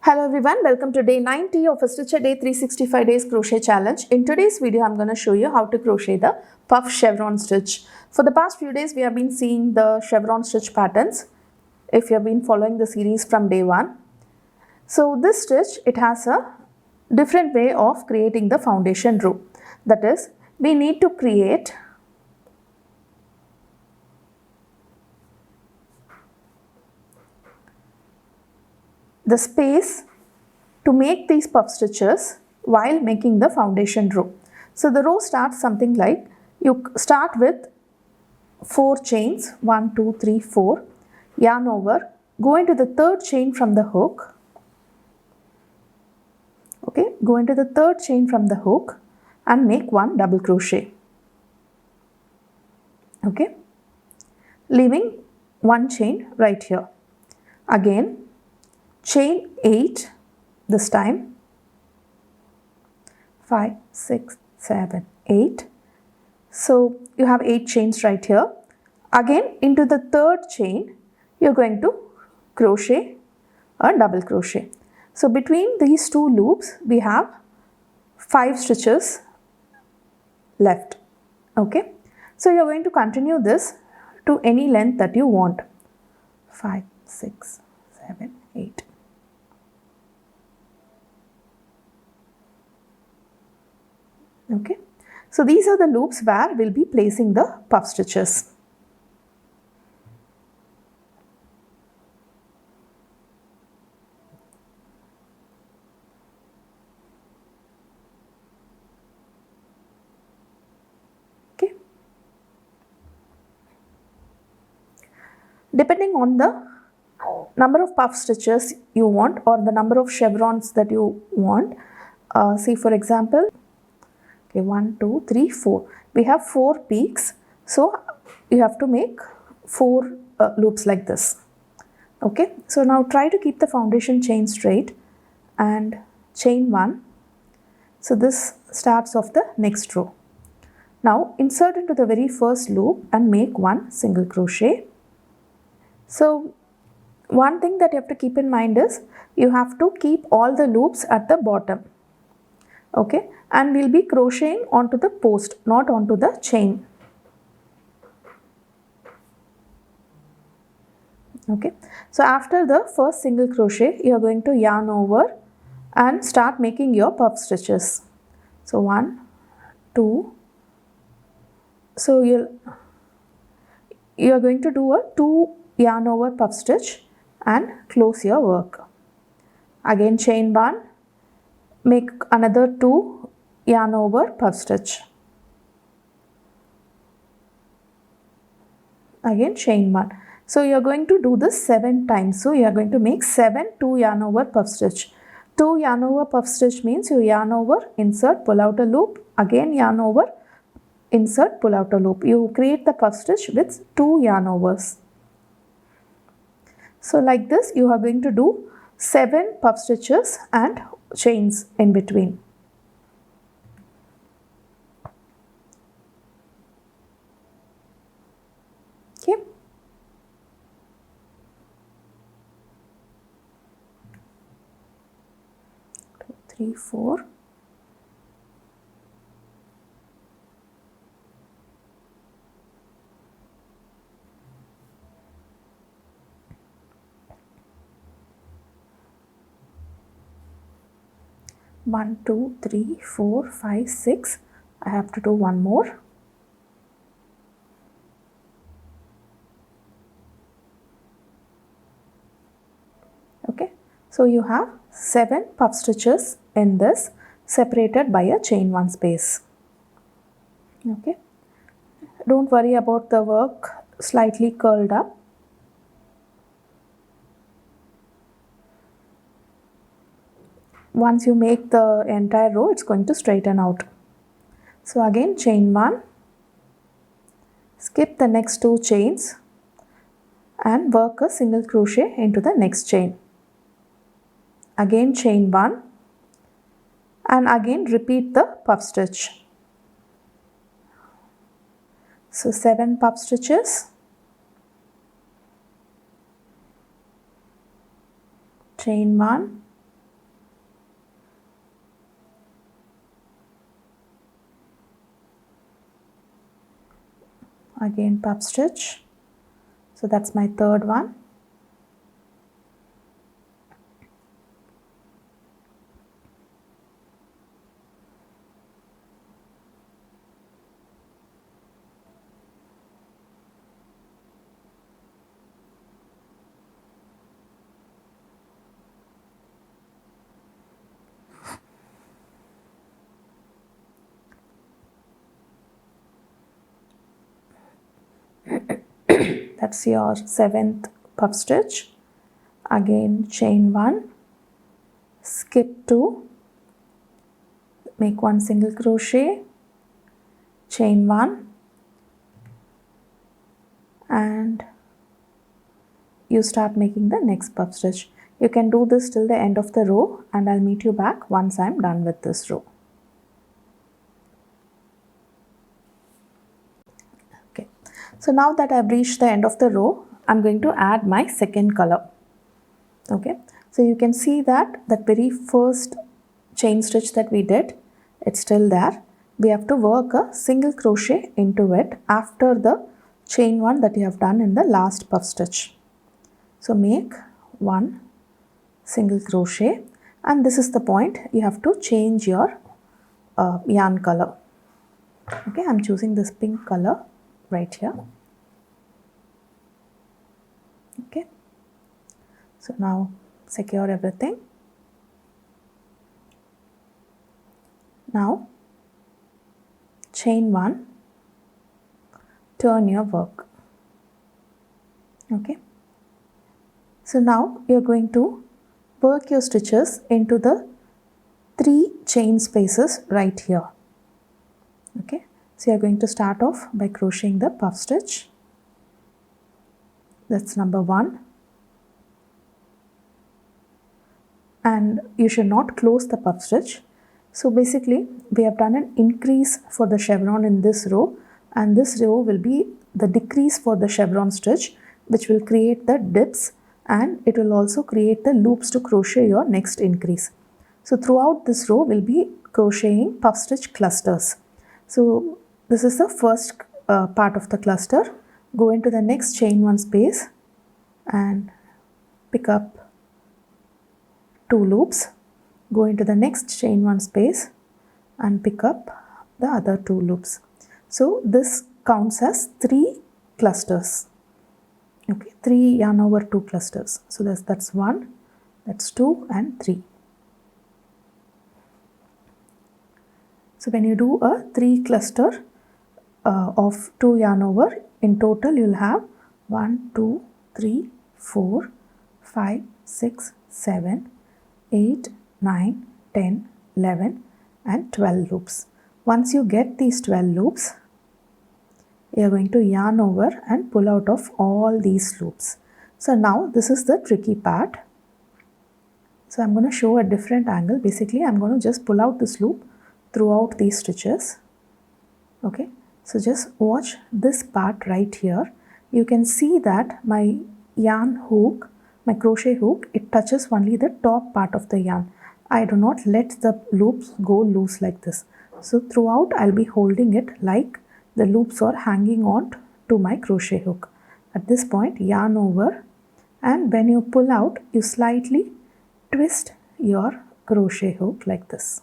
Hello everyone, welcome to day 90 of a Stitch a Day 365 days crochet challenge. In today's video, I'm going to show you how to crochet the puff chevron stitch. For the past few days, we have been seeing the chevron stitch patterns if you have been following the series from day 1. So this stitch, it has a different way of creating the foundation row. That is, we need to create the space to make these puff stitches while making the foundation row. So the row starts something like, you start with 4 chains, 1, 2, 3, 4, yarn over, go into the third chain from the hook, okay, go into the third chain from the hook and make 1 double crochet, okay, leaving 1 chain right here. Again, chain 8 this time, 5, 6, 7, 8. So you have 8 chains right here. Again, into the third chain, you're going to crochet a double crochet. So between these 2 loops, we have 5 stitches left. Okay. So you're going to continue this to any length that you want. 5, 6, 7, 8. Okay, so these are the loops where we'll be placing the puff stitches. Okay, depending on the number of puff stitches you want or the number of chevrons that you want, see for example, okay, 1, 2, 3, 4. We have 4 peaks, so you have to make 4 loops like this. Okay, so now try to keep the foundation chain straight and chain 1. So this starts off the next row. Now insert into the very first loop and make 1 single crochet. So one thing that you have to keep in mind is you have to keep all the loops at the bottom. Okay, and we'll be crocheting onto the post, not onto the chain. Okay, so after the first single crochet, you are going to yarn over and start making your puff stitches. So 1, 2, so you are going to do a 2 yarn over puff stitch and close your work. Again chain 1, make another 2 yarn over puff stitch. Again chain 1. So you are going to do this 7 times. So you are going to make 7 2 yarn over puff stitch. 2 yarn over puff stitch means you yarn over, insert, pull out a loop, again yarn over, insert, pull out a loop. You create the puff stitch with 2 yarn overs. So like this you are going to do 7 puff stitches and chains in between. Okay. Two, 3, 4. One, 2, 3, 4, 5, 6. I have to do one more. Okay, so you have 7 puff stitches in this, separated by a chain 1 space. Okay, don't worry about the work slightly curled up. Once you make the entire row, it's going to straighten out. So again chain 1, skip the next 2 chains and work a single crochet into the next chain. Again chain 1 and again repeat the puff stitch. So 7 puff stitches, chain 1, again puff stitch. So that's my third one. That's your 7th puff stitch. Again chain 1, skip 2, make 1 single crochet, chain 1, and you start making the next puff stitch. You can do this till the end of the row, and I'll meet you back once I'm done with this row. Okay, so now that I've reached the end of the row, I'm going to add my second color. Okay, so you can see that very first chain stitch that we did, it's still there. We have to work a single crochet into it after the chain 1 that you have done in the last puff stitch. So make 1 single crochet, and this is the point you have to change your yarn color. Okay, I'm choosing this pink color right here. Okay, so now secure everything. Now chain 1, turn your work. Okay, so now you're going to work your stitches into the 3 chain spaces right here. Okay, so you're going to start off by crocheting the puff stitch. That's number 1, and you should not close the puff stitch. So basically we have done an increase for the chevron in this row, and this row will be the decrease for the chevron stitch, which will create the dips, and it will also create the loops to crochet your next increase. So throughout this row we'll be crocheting puff stitch clusters. So this is the first part of the cluster. Go into the next chain 1 space and pick up 2 loops. Go into the next chain 1 space and pick up the other 2 loops. So this counts as 3 clusters. Okay, 3 yarn over 2 clusters. So that's 1, that's 2, and 3. So when you do a 3 cluster of 2 yarn over, in total you'll have 1, 2, 3, 4, 5, 6, 7, 8, 9, 10, 11, and 12 loops. Once you get these 12 loops, you are going to yarn over and pull out of all these loops. So now this is the tricky part. So I'm going to show a different angle. Basically I'm going to just pull out this loop throughout these stitches. Okay, so just watch this part right here. You can see that my yarn hook, my crochet hook, it touches only the top part of the yarn. I do not let the loops go loose like this. So throughout I'll be holding it like the loops are hanging on to my crochet hook. At this point, yarn over, and when you pull out, you slightly twist your crochet hook like this.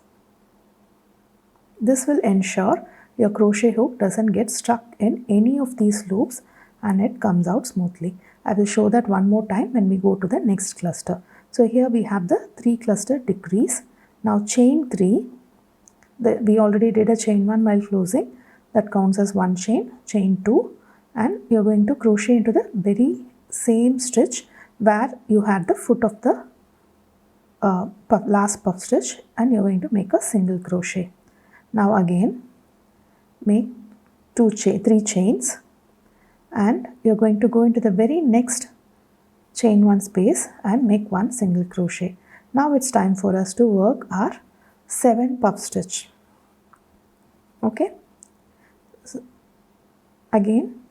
This will ensure your crochet hook doesn't get stuck in any of these loops and it comes out smoothly. I will show that one more time when we go to the next cluster. So here we have the 3 cluster decrease. Now chain 3, we already did a chain 1 while closing. That counts as 1 chain, chain 2, and you're going to crochet into the very same stitch where you had the foot of the last puff stitch, and you're going to make a single crochet. Now again make 3 chains, and you're going to go into the very next chain 1 space and make 1 single crochet. Now it's time for us to work our 7 puff stitch. Okay, so again,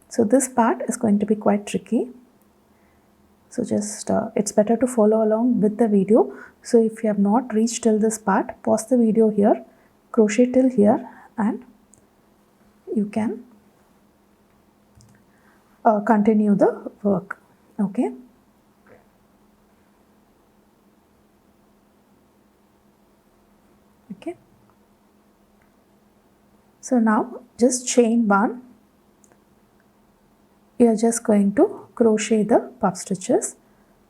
so this part is going to be quite tricky. So just it's better to follow along with the video. So if you have not reached till this part, pause the video here, crochet till here, and you can continue the work. Okay. Okay. So now just chain 1. You are just going to crochet the puff stitches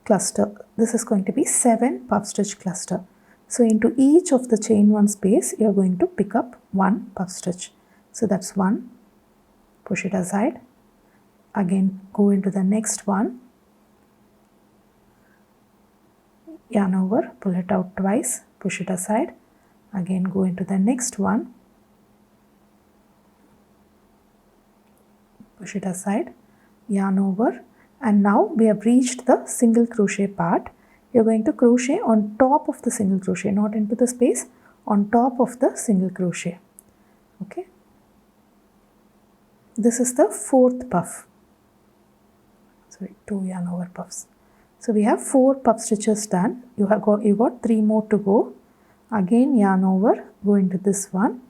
cluster. This is going to be 7 puff stitch cluster. So into each of the chain 1 space, you are going to pick up 1 puff stitch. So that's 1. Push it aside. Again, go into the next one. Yarn over, pull it out twice, push it aside. Again, go into the next one. Push it aside, yarn over, and now we have reached the single crochet part. You're going to crochet on top of the single crochet, not into the space, on top of the single crochet. Okay. This is the 4th puff. Sorry, 2 yarn over puffs. So we have 4 puff stitches done. You got 3 more to go. Again, yarn over, go into this one.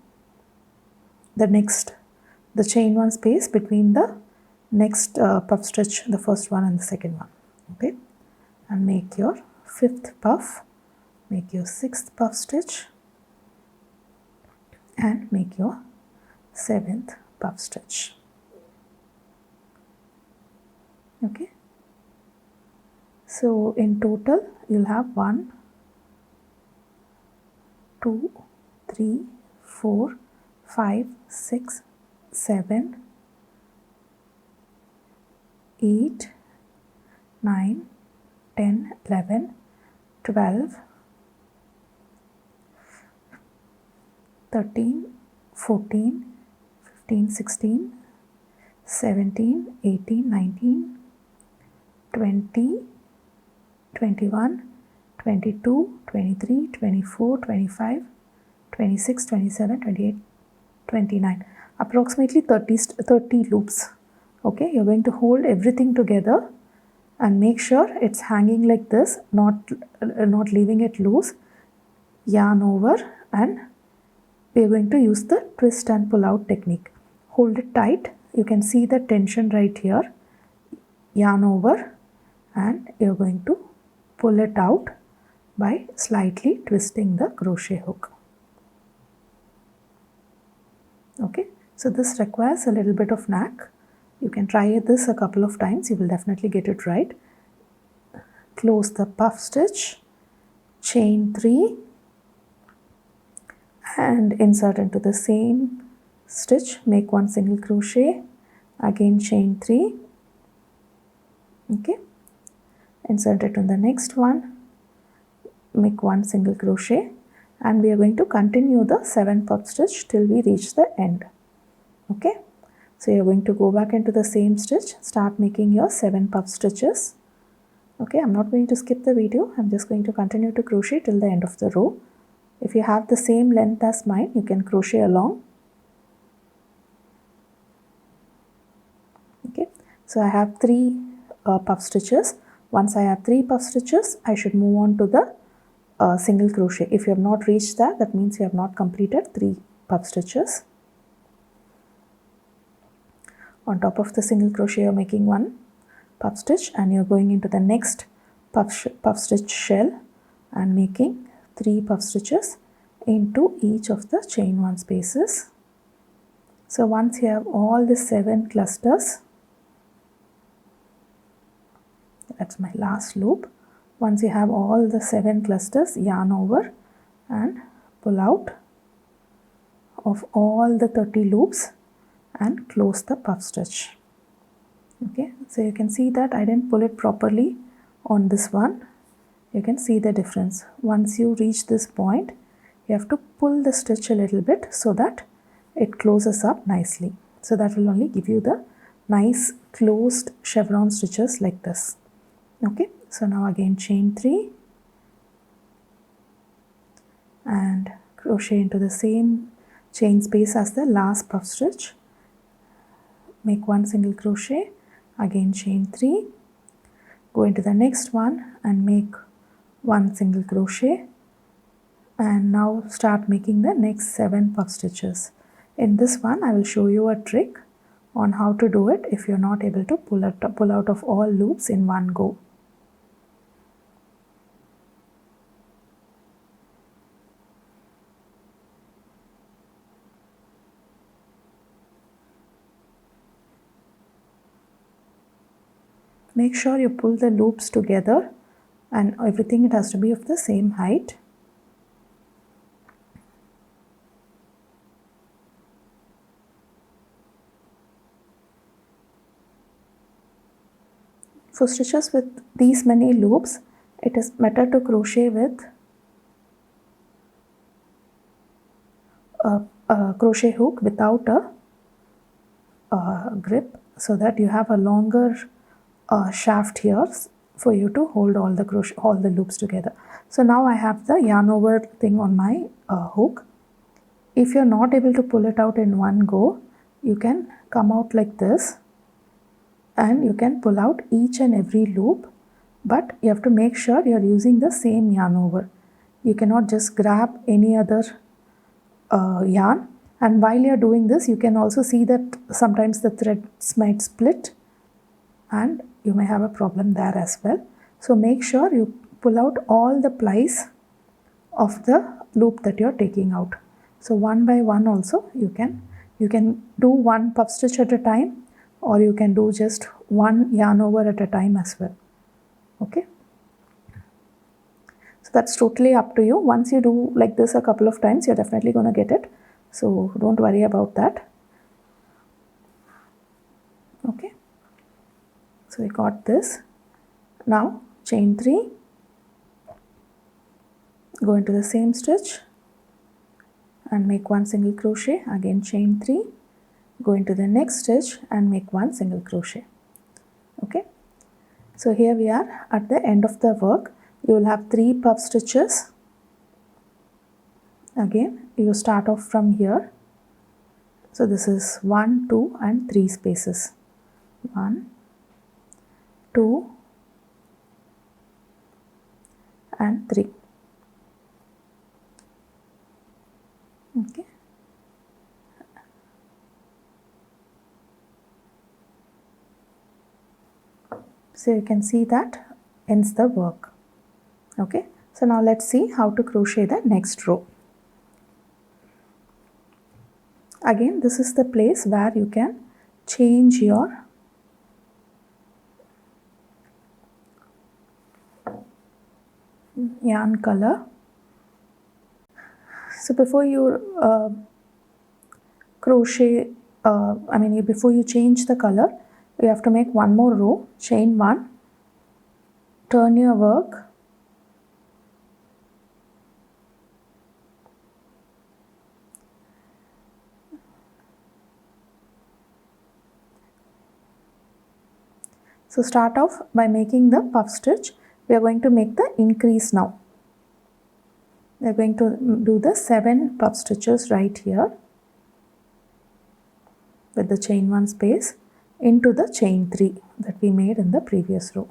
The chain 1 space between the next puff stitch, the first one and the second one. Okay, and make your 5th puff, make your 6th puff stitch, and make your 7th puff stitch. Okay, so in total you'll have 1, 2, 3, 4, 5, 6, 7, 8, 9, 10, 11, 12, 13, 14, 15, 16, 17, 18, 19, 20, 21, 22, 23, 24, 25, 26, 27, 28, 29. Approximately 30 loops. Okay, you're going to hold everything together and make sure it's hanging like this, not leaving it loose. Yarn over, and we are going to use the twist and pull out technique. Hold it tight. You can see the tension right here. Yarn over, and you're going to pull it out by slightly twisting the crochet hook. Okay, so this requires a little bit of knack. You can try this a couple of times, you will definitely get it right. Close the puff stitch, chain 3, and insert into the same stitch, make 1 single crochet, again chain 3. Okay, insert it in the next one, make 1 single crochet, and we are going to continue the 7 puff stitch till we reach the end. Okay, so you're going to go back into the same stitch, start making your 7 puff stitches. Okay, I'm not going to skip the video, I'm just going to continue to crochet till the end of the row. If you have the same length as mine, you can crochet along. Okay, so I have 3 puff stitches. Once I have 3 puff stitches, I should move on to the single crochet. If you have not reached that, that means you have not completed 3 puff stitches. On top of the single crochet, you're making 1 puff stitch, and you're going into the next puff stitch shell and making 3 puff stitches into each of the chain 1 spaces. So once you have all the 7 clusters, that's my last loop. Once you have all the 7 clusters, yarn over and pull out of all the 30 loops and close the puff stitch. Okay, so you can see that I didn't pull it properly on this one. You can see the difference. Once you reach this point, you have to pull the stitch a little bit so that it closes up nicely. So that will only give you the nice closed chevron stitches like this. Okay, so now again chain 3 and crochet into the same chain space as the last puff stitch. Make 1 single crochet, again chain 3, go into the next one and make 1 single crochet, and now start making the next 7 puff stitches. In this one, I will show you a trick on how to do it if you're not able to pull out of all loops in one go. Make sure you pull the loops together and everything, it has to be of the same height. For stitches with these many loops, it is better to crochet with a crochet hook without a grip, so that you have a longer shaft here for you to hold all the loops together. So now I have the yarn over thing on my hook. If you're not able to pull it out in one go, you can come out like this and you can pull out each and every loop, but you have to make sure you're using the same yarn over. You cannot just grab any other yarn, and while you're doing this, you can also see that sometimes the threads might split and you may have a problem there as well. So make sure you pull out all the plies of the loop that you're taking out. So one by one also you can do one puff stitch at a time, or you can do just one yarn over at a time as well. Okay, so that's totally up to you. Once you do like this a couple of times, you're definitely going to get it, so don't worry about that. Okay, so we got this. Now chain 3, go into the same stitch and make one single crochet, again chain 3, go into the next stitch and make one single crochet. Okay, so here we are at the end of the work. You will have 3 puff stitches. Again, you start off from here. So this is 1, 2 and 3 spaces. 1, 2 and 3. Okay. So you can see that ends the work. Okay, so now let's see how to crochet the next row. Again, this is the place where you can change your yarn color. So before you crochet, before you change the color, you have to make one more row, chain 1, turn your work, so start off by making the puff stitch. We are going to make the increase now. We are going to do the 7 puff stitches right here with the chain 1 space into the chain 3 that we made in the previous row.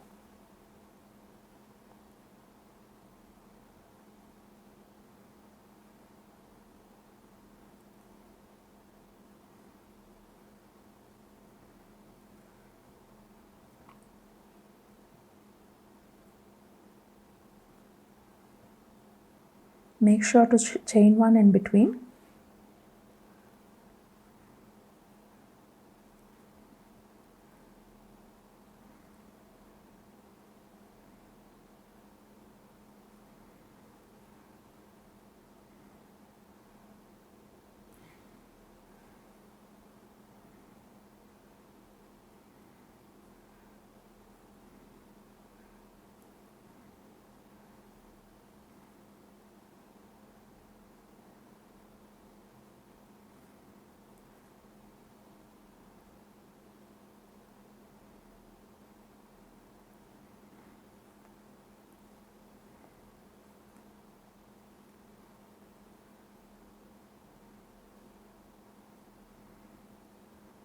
Make sure to chain 1 in between.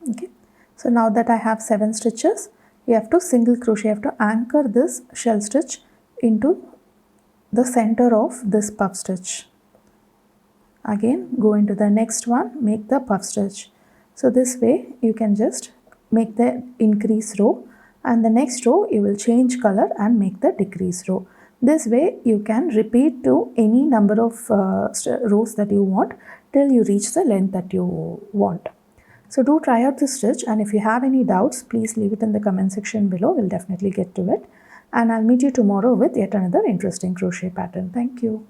Okay, so now that I have 7 stitches, you have to single crochet. You have to anchor this shell stitch into the center of this puff stitch. Again, go into the next one, make the puff stitch. So this way you can just make the increase row, and the next row you will change color and make the decrease row. This way you can repeat to any number of rows that you want till you reach the length that you want. So do try out this stitch, and if you have any doubts, please leave it in the comment section below. We'll definitely get to it. And I'll meet you tomorrow with yet another interesting crochet pattern. Thank you.